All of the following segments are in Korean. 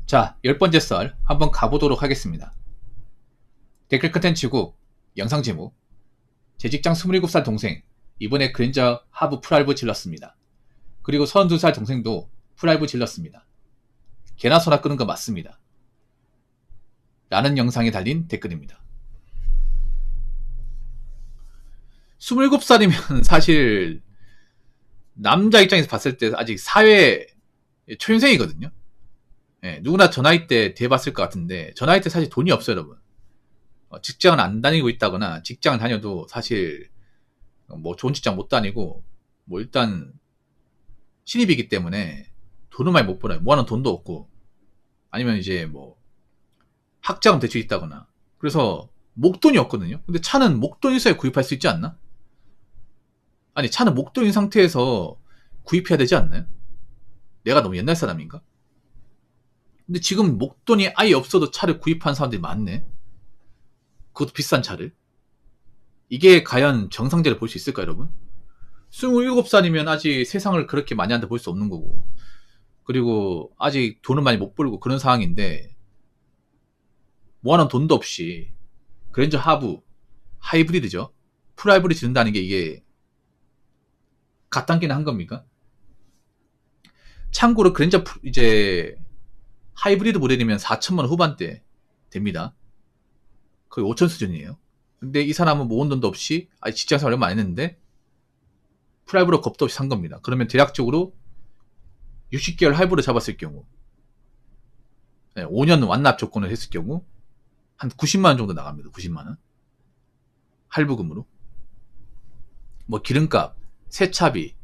자, 10번째 썰 한번 가보도록 하겠습니다. 댓글 컨텐츠국, 영상 제목, 제 직장 27살 동생, 이번에 그랜저 하부 풀알부 질렀습니다. 그리고 32살 동생도 풀알부 질렀습니다. 개나 소나 끄는 거 맞습니다. 라는 영상에 달린 댓글입니다. 27살이면 사실 남자 입장에서 봤을 때 아직 사회 초년생이거든요. 예, 누구나 저 나이 때 대봤을 것 같은데 저 나이 때 사실 돈이 없어요, 여러분. 직장을 안 다니고 있다거나 직장을 다녀도 사실 뭐 좋은 직장 못 다니고 뭐 일단 신입이기 때문에 돈을 많이 못 벌어요. 모아놓은 돈도 없고 아니면 이제 뭐 학자금 대출 있다거나 그래서 목돈이 없거든요. 근데 차는 목돈 있어야 구입할 수 있지 않나? 아니 차는 목돈인 상태에서 구입해야 되지 않나요? 내가 너무 옛날 사람인가? 근데 지금 목돈이 아예 없어도 차를 구입한 사람들이 많네. 그것도 비싼 차를. 이게 과연 정상적으로 볼 수 있을까, 여러분? 27살이면 아직 세상을 그렇게 많이 한다 볼 수 없는 거고. 그리고 아직 돈을 많이 못 벌고 그런 상황인데, 모아놓은 돈도 없이, 그랜저 하부, 하이브리드죠. 풀하이브리드 짓는다는 게 이게, 갓당기는 한 겁니까? 참고로 그랜저 이제, 하이브리드 모델이면 4천만 원 후반대 됩니다. 거의 5천 수준이에요. 근데 이 사람은 모은 돈도 없이 아직 직장생활 얼마 안 했는데 풀하이브로 겁도 없이 산 겁니다. 그러면 대략적으로 60개월 할부로 잡았을 경우 5년 완납 조건을 했을 경우 한 90만 원 정도 나갑니다. 90만 원 할부금으로. 뭐 기름값, 세차비,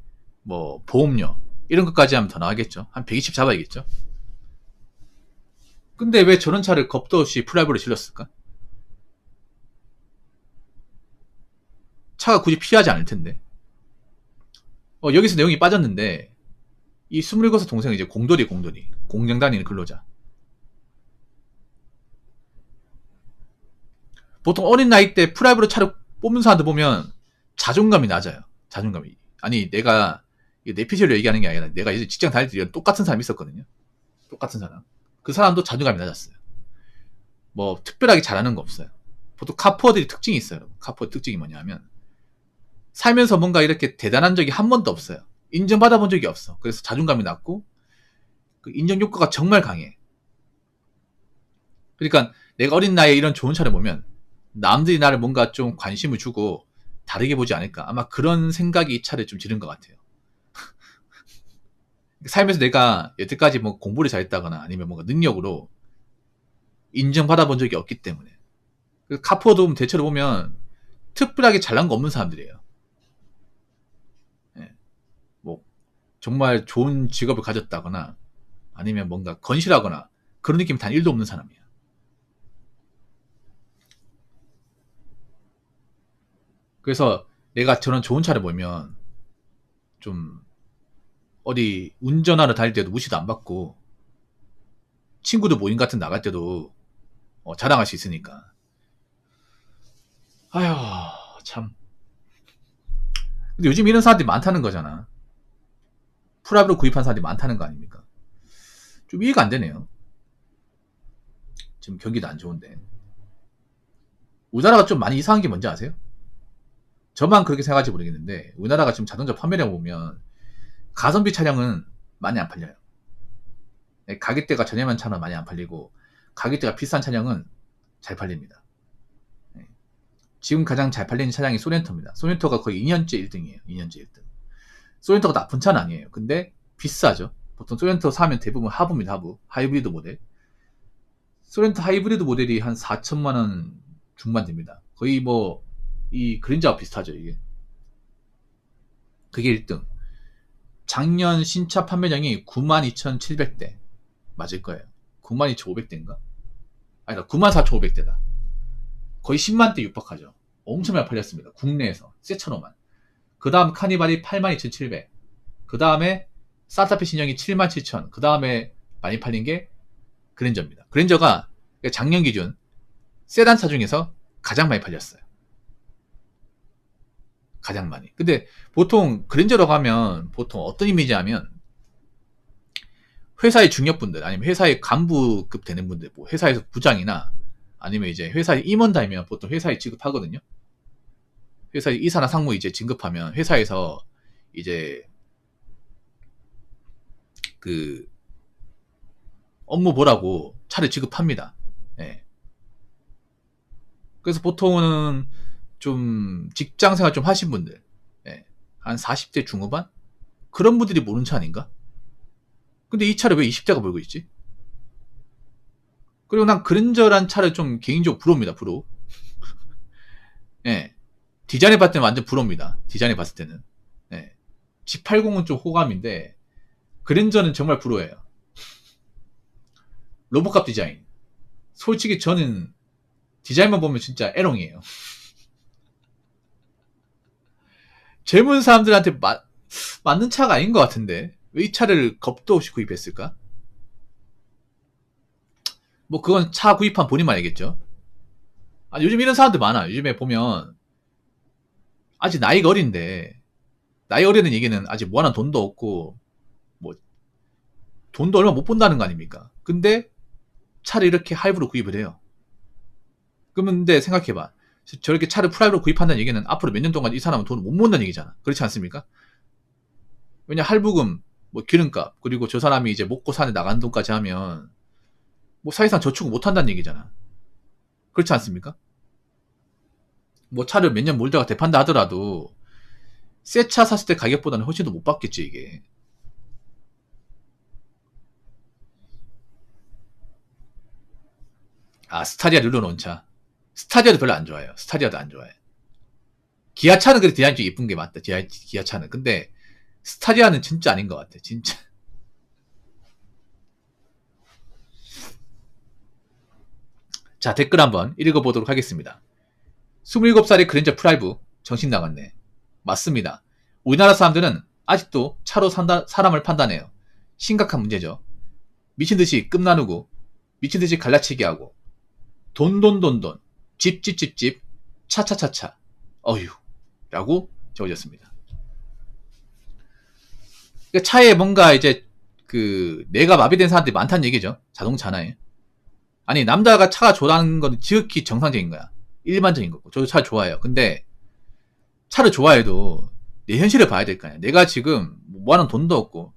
뭐 보험료 이런 것까지 하면 더 나가겠죠. 한 120 잡아야겠죠. 근데 왜 저런 차를 겁도 없이 풀하이브로 실렸을까? 차가 굳이 필요하지 않을 텐데. 여기서 내용이 빠졌는데 이 27살 동생은 이제 공돌이 공장 다니는 근로자. 보통 어린 나이 때 프라이브로 차를 뽑는 사람들 보면 자존감이 낮아요. 자존감이. 아니 내가 내 피셜로 얘기하는 게 아니라 내가 예전 직장 다닐 때 똑같은 사람이 있었거든요. 똑같은 사람. 그 사람도 자존감이 낮았어요. 뭐 특별하게 잘하는 거 없어요. 보통 카푸어들이 특징이 있어요. 카푸어 특징이 뭐냐면 살면서 뭔가 이렇게 대단한 적이 한 번도 없어요. 인정받아본 적이 없어. 그래서 자존감이 낮고 그 인정 욕구가 정말 강해. 그러니까 내가 어린 나이에 이런 좋은 차를 보면 남들이 나를 뭔가 좀 관심을 주고 다르게 보지 않을까. 아마 그런 생각이 이 차를 좀 지른 것 같아요. 살면서 내가 여태까지 뭐 공부를 잘했다거나 아니면 뭔가 능력으로 인정받아 본 적이 없기 때문에. 카푸어도 대체로 보면 특별하게 잘난 거 없는 사람들이에요. 예. 뭐 정말 좋은 직업을 가졌다거나 아니면 뭔가 건실하거나 그런 느낌이 단 1도 없는 사람이에요. 그래서 내가 저런 좋은 차를 보면 좀 어디 운전하러 다닐 때도 무시도 안 받고 친구들 모임 같은 나갈 때도 자랑할 수 있으니까. 아휴 참. 근데 요즘 이런 사람들이 많다는 거잖아. 풀업으로 구입한 사람들이 많다는 거 아닙니까? 좀 이해가 안 되네요. 지금 경기도 안 좋은데. 우리나라가 좀 많이 이상한 게 뭔지 아세요? 저만 그렇게 생각할지 모르겠는데 우리나라가 지금 자동차 판매량 보면 가성비 차량은 많이 안 팔려요. 가격대가 저렴한 차는 많이 안 팔리고 가격대가 비싼 차량은 잘 팔립니다. 지금 가장 잘 팔리는 차량이 소렌토입니다. 소렌토가 거의 2년째 1등이에요. 2년째 1등. 소렌토가 나쁜 차는 아니에요. 근데 비싸죠. 보통 소렌토 사면 대부분 하부입니다. 하부. 하이브리드 모델. 소렌토 하이브리드 모델이 한 4천만 원 중반 됩니다. 거의 뭐 이 그린저와 비슷하죠. 이게. 그게 1등. 작년 신차 판매량이 92,700대. 맞을 거예요. 92,500대인가? 아니다. 94,500대다. 거의 10만 대 육박하죠. 엄청 많이 팔렸습니다. 국내에서. 새 차로만. 그 다음 카니발이 82,700. 그 다음에 산타페 신형이 77,000. 그 다음에 많이 팔린 게 그랜저입니다. 그랜저가 작년 기준 세단 차 중에서 가장 많이 팔렸어요. 가장 많이. 근데 보통 그랜저라고 하면 보통 어떤 이미지 하면 회사의 중역분들 아니면 회사의 간부급 되는 분들, 뭐 회사에서 부장이나 아니면 이제 회사의 임원다이면 보통 회사에 지급하거든요. 회사의 이사나 상무 이제 진급하면 회사에서 이제 그 업무 보라고 차를 지급합니다. 예. 그래서 보통은 좀 직장 생활 좀 하신 분들, 예. 한 40대 중후반? 그런 분들이 모르는 차 아닌가? 근데 이 차를 왜 20대가 몰고 있지? 그리고 난 그랜저란 차를 좀 개인적으로 부러웁니다. 부러워. 예. 디자인을 봤을 때는 완전 부러웁니다. 디자인을 봤을 때는. 예. G80은 좀 호감인데 그랜저는 정말 부러워요. 로보캅 디자인. 솔직히 저는 디자인만 보면 진짜 애롱이에요. 젊은 사람들한테 맞는 차가 아닌 것 같은데 왜 이 차를 겁도 없이 구입했을까? 뭐 그건 차 구입한 본인만 알겠죠. 아, 요즘 이런 사람들 많아. 요즘에 보면 아직 나이가 어린데, 나이 어리는 얘기는 아직 모아놓은 돈도 없고 뭐 돈도 얼마 못 번다는 거 아닙니까? 근데 차를 이렇게 할부로 구입을 해요. 그러면 근데 생각해봐. 저렇게 차를 프라이브로 구입한다는 얘기는 앞으로 몇 년 동안 이 사람은 돈을 못 모은다는 얘기잖아. 그렇지 않습니까? 왜냐 할부금, 뭐 기름값, 그리고 저 사람이 이제 먹고 사는 나가는 돈까지 하면 뭐 사실상 저축을 못 한다는 얘기잖아. 그렇지 않습니까? 뭐 차를 몇 년 몰다가 대판다 하더라도 새 차 샀을 때 가격보다는 훨씬 더 못 받겠지 이게. 아, 스타리아 늘려놓은 차. 스타리아도 별로 안 좋아해요. 스타리아도 안 좋아해. 기아차는 그래 디자인이 좀 예쁜 게 맞다. 기아차는. 근데 스타리아는 진짜 아닌 것 같아. 진짜. 자, 댓글 한번 읽어보도록 하겠습니다. 27살의 그랜저 프라이브 정신 나갔네. 맞습니다. 우리나라 사람들은 아직도 차로 사람을 판단해요. 심각한 문제죠. 미친듯이 끔 나누고 미친듯이 갈라치기 하고 돈돈돈돈 집집집집 차차차차 어휴 라고 적어졌습니다. 그러니까 차에 뭔가 이제 그 뇌가 마비된 사람들이 많다는 얘기죠. 자동차나에. 아니 남자가 차가 좋아하는 건 지극히 정상적인 거야. 일반적인 거고. 저도 차 좋아해요. 근데 차를 좋아해도 내 현실을 봐야 될 거 아니야. 내가 지금 뭐하는 돈도 없고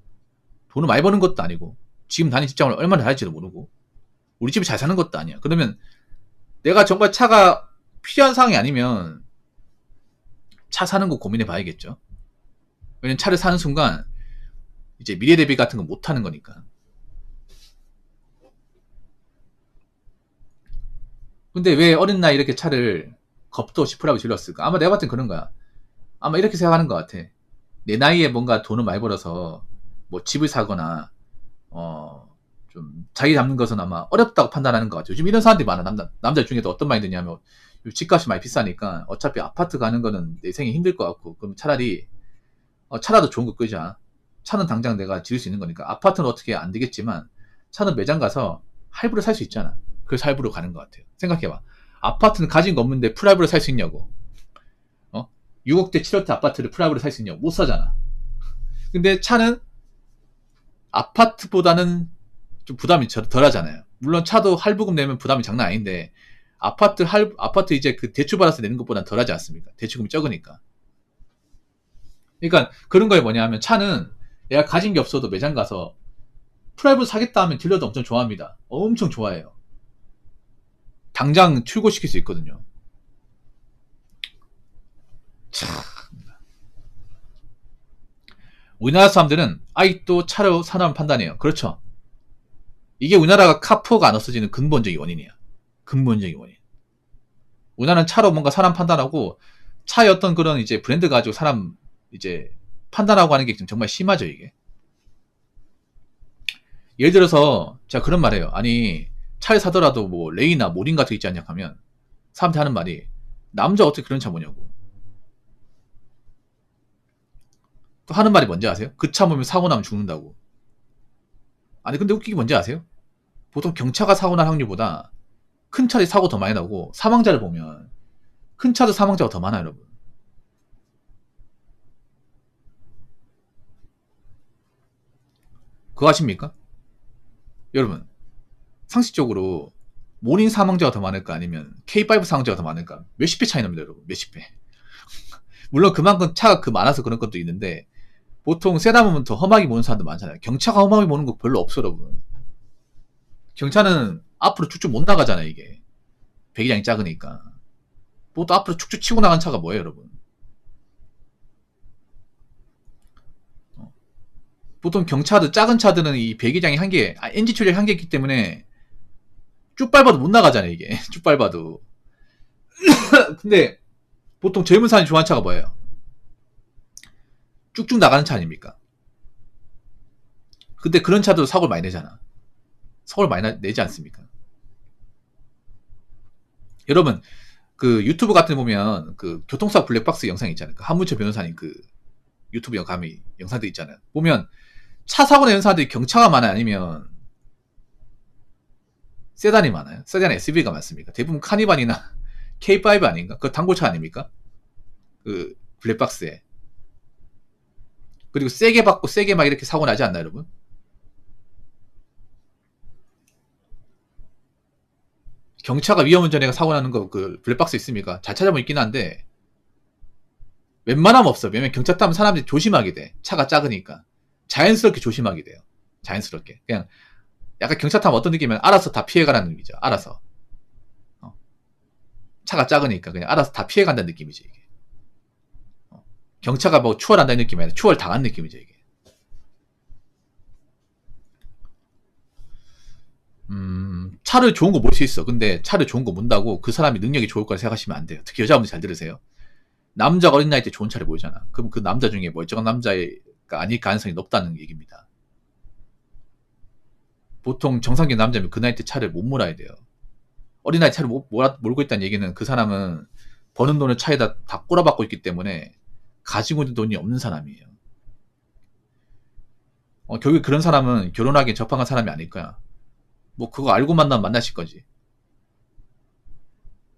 돈을 많이 버는 것도 아니고 지금 다니는 직장을 얼마나 잘할지도 모르고 우리 집에 잘 사는 것도 아니야. 그러면 내가 정말 차가 필요한 상황이 아니면 차 사는 거 고민해 봐야겠죠. 왜냐면 차를 사는 순간 이제 미래 대비 같은 거 못 하는 거니까. 근데 왜 어린 나이 이렇게 차를 겁도 없이 프라이브 질렀을까? 아마 내가 봤을 땐 그런 거야. 아마 이렇게 생각하는 것 같아. 내 나이에 뭔가 돈을 많이 벌어서 뭐 집을 사거나 좀 자기 잡는 것은 아마 어렵다고 판단하는 것 같아요. 요즘 이런 사람들이 많아. 남자 중에도 어떤 말이 드냐면 집값이 많이 비싸니까 어차피 아파트 가는 거는 내 생에 힘들 것 같고 그럼 차라리 차라도 좋은 거 끄자. 차는 당장 내가 지을 수 있는 거니까 아파트는 어떻게 안 되겠지만 차는 매장 가서 할부로 살 수 있잖아. 그래서 할부로 가는 것 같아요. 생각해봐. 아파트는 가진 거 없는데 프라이브로 살 수 있냐고. 6억대 7억대 아파트를 프라이브로 살 수 있냐고. 못 사잖아. 근데 차는 아파트보다는 좀 부담이 덜 하잖아요. 물론 차도 할부금 내면 부담이 장난 아닌데 아파트 이제 그 대출 받아서 내는 것보다는 덜 하지 않습니까? 대출금이 적으니까. 그러니까 그런 거에 뭐냐 하면 차는 내가 가진 게 없어도 매장 가서 프라이브로 사겠다 하면 딜러도 엄청 좋아합니다. 엄청 좋아해요. 당장 출고시킬 수 있거든요. 참. 우리나라 사람들은 아직도 차로 사람을 판단해요. 그렇죠. 이게 우리나라가 카푸어가 안 없어지는 근본적인 원인이야. 근본적인 원인. 우리나라는 차로 뭔가 사람 판단하고 차의 어떤 그런 이제 브랜드 가지고 사람 이제 판단하고 하는 게 정말 심하죠, 이게. 예를 들어서 제가 그런 말해요. 아니 차를 사더라도 뭐 레이나 모린 같은 거 있지 않냐 하면 사람들이 하는 말이 남자 어떻게 그런 차 뭐냐고. 또 하는 말이 뭔지 아세요? 그 차 보면 사고 나면 죽는다고. 아니 근데 웃기게 뭔지 아세요? 보통 경차가 사고 날 확률보다 큰 차들이 사고 더 많이 나고 사망자를 보면 큰 차도 사망자가 더 많아요, 여러분. 그거 아십니까? 여러분, 상식적으로 모닌 사망자가 더 많을까 아니면 K5 사망자가 더 많을까? 몇십 배 차이 납니다, 여러분. 몇십 배. 물론 그만큼 차가 많아서 그런 것도 있는데 보통 세다 보면 더 험하게 모는 사람도 많잖아요. 경차가 험하게 모는 거 별로 없어, 여러분. 경차는 앞으로 쭉쭉 못 나가잖아요, 이게. 배기량이 작으니까. 또 앞으로 쭉쭉 치고 나간 차가 뭐예요, 여러분? 보통 경차들, 작은 차들은 이 배기량이 한계, 엔진 출력이 한계이기 때문에 쭉 밟아도 못 나가잖아요, 이게. 쭉 밟아도. 근데 보통 젊은 사람이 좋아하는 차가 뭐예요? 쭉쭉 나가는 차 아닙니까? 근데 그런 차도 사고를 많이 내잖아. 사고를 많이 내지 않습니까? 여러분, 그 유튜브 같은 데 보면 그 교통사고 블랙박스 영상 있잖아요. 그 한문철 변호사님 그 유튜브 영상들 있잖아요. 보면 차 사고 내는 사람들이 경차가 많아요? 아니면 세단이 많아요? 세단 SUV가 많습니까? 대부분 카니발이나 K5 아닌가? 그 단골차 아닙니까? 그 블랙박스에. 그리고 세게 받고 세게 막 이렇게 사고 나지 않나요, 여러분? 경차가 위험운전해가 사고 나는 거 그 블랙박스 있습니까? 잘 찾아보면 있긴 한데 웬만하면 없어. 왜냐면 경차 타면 사람들이 조심하게 돼. 차가 작으니까. 자연스럽게 조심하게 돼요. 자연스럽게. 그냥 약간 경차 타면 어떤 느낌이면 알아서 다 피해가라는 느낌이죠. 알아서. 차가 작으니까 그냥 알아서 다 피해간다는 느낌이죠, 이게. 경차가 뭐 추월한다는 느낌이 아니라 추월 당한 느낌이죠, 이게. 차를 좋은 거 몰 수 있어. 근데 차를 좋은 거 문다고 그 사람이 능력이 좋을 거라 생각하시면 안 돼요. 특히 여자분들 잘 들으세요. 남자가 어린 나이 때 좋은 차를 모르잖아. 그럼 그 남자 중에 멀쩡한 남자가 아닐 가능성이 높다는 얘기입니다. 보통 정상적인 남자면 그 나이 때 차를 못 몰아야 돼요. 어린 나이 차를 몰고 있다는 얘기는 그 사람은 버는 돈을 차에다 다 꼬라박고 있기 때문에 가지고 있는 돈이 없는 사람이에요. 결국 그런 사람은 결혼하기에 적합한 사람이 아닐 거야. 뭐 그거 알고 만나실 거지.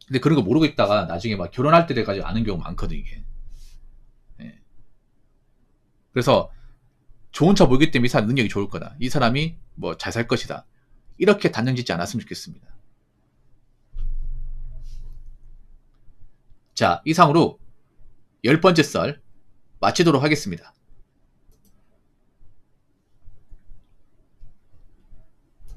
근데 그런 거 모르고 있다가 나중에 막 결혼할 때 돼가지고 아는 경우 많거든, 이게. 예. 그래서 좋은 차 모르기 때문에 이 사람 능력이 좋을 거다. 이 사람이 뭐 잘 살 것이다. 이렇게 단정 짓지 않았으면 좋겠습니다. 자, 이상으로 10번째 썰 마치도록 하겠습니다.